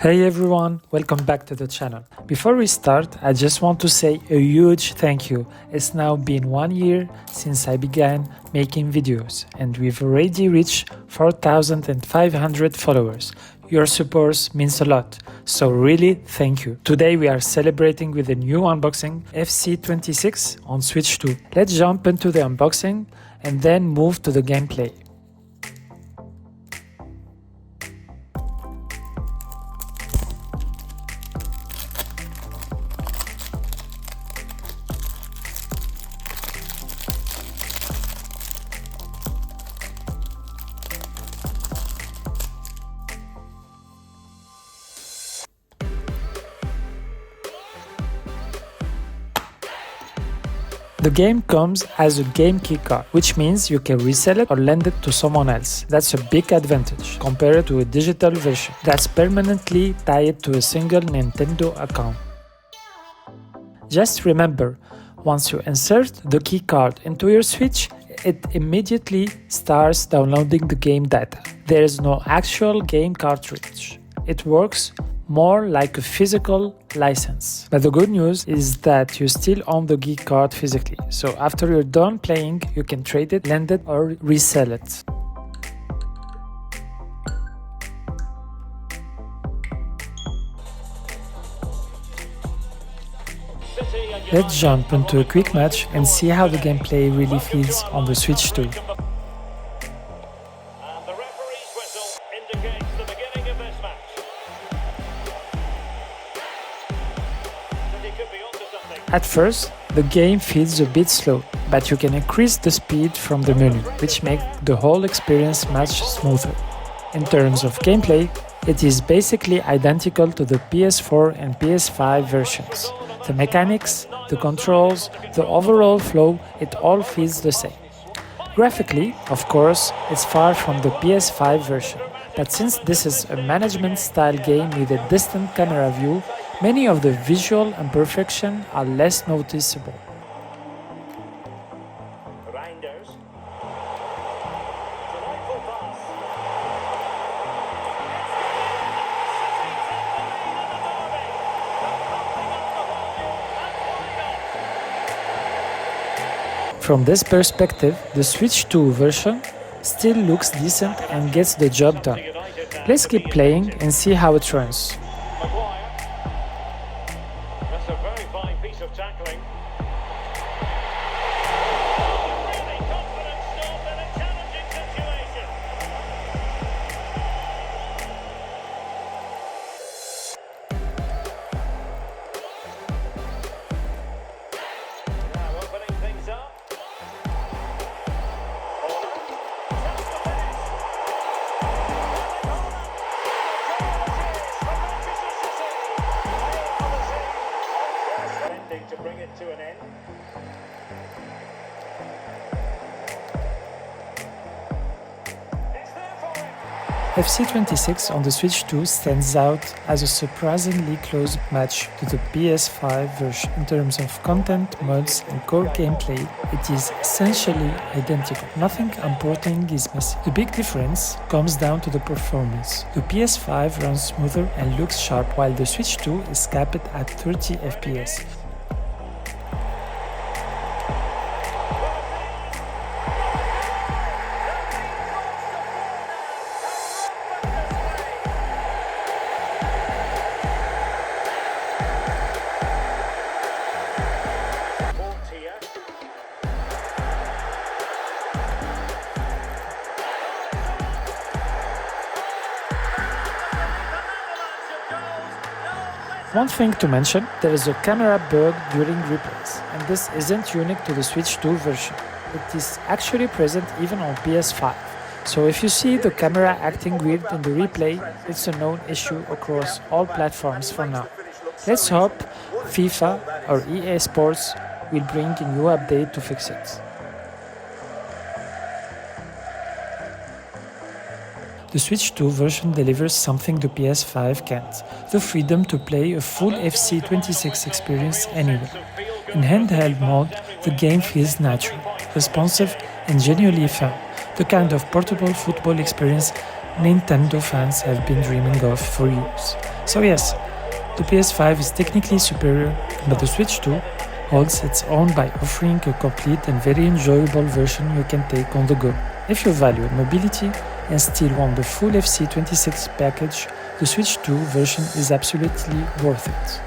Hey everyone, welcome back to the channel. Before we start, I just want to say a huge thank you. It's now been 1 year since I began making videos and we've already reached 4,500 followers. Your support means a lot, so really thank you. Today we are celebrating with a new unboxing, FC26 on Switch 2. Let's jump into the unboxing and then move to the gameplay. The game comes as a game key card, which means you can resell it or lend it to someone else. That's a big advantage compared to a digital version that's permanently tied to a single Nintendo account. Just remember, once you insert the key card into your Switch, it immediately starts downloading the game data. There is no actual game cartridge. It works more like a physical license. But the good news is that you still own the key card physically, so after you're done playing, you can trade it, lend it, or resell it. Let's jump into a quick match and see how the gameplay really feels on the Switch 2. At first, the game feels a bit slow, but you can increase the speed from the menu, which makes the whole experience much smoother. In terms of gameplay, it is basically identical to the PS4 and PS5 versions. The mechanics, the controls, the overall flow, it all feels the same. Graphically, of course, it's far from the PS5 version, but since this is a management-style game with a distant camera view, many of the visual imperfections are less noticeable. From this perspective, the Switch 2 version still looks decent and gets the job done. Let's keep playing and see how it runs. That's a very fine piece of tackling. Really confident stop in a challenging situation. Now opening things up. To bring it to an end. FC26 on the Switch 2 stands out as a surprisingly close match to the PS5 version. In terms of content, mods and core gameplay, it is essentially identical. Nothing important is missing. The big difference comes down to the performance. The PS5 runs smoother and looks sharp, while the Switch 2 is capped at 30 FPS. One thing to mention, there is a camera bug during replays, and this isn't unique to the Switch 2 version. It is actually present even on PS5. So if you see the camera acting weird in the replay, it's a known issue across all platforms for now. Let's hope FIFA or EA Sports will bring a new update to fix it. The Switch 2 version delivers something the PS5 can't, the freedom to play a full FC26 experience anywhere. In handheld mode, the game feels natural, responsive and genuinely fun, the kind of portable football experience Nintendo fans have been dreaming of for years. So yes, the PS5 is technically superior, but the Switch 2 holds its own by offering a complete and very enjoyable version you can take on the go. If you value mobility and still want the full FC26 package, the Switch 2 version is absolutely worth it.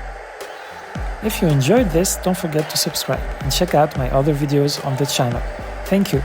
If you enjoyed this, don't forget to subscribe and check out my other videos on the channel. Thank you.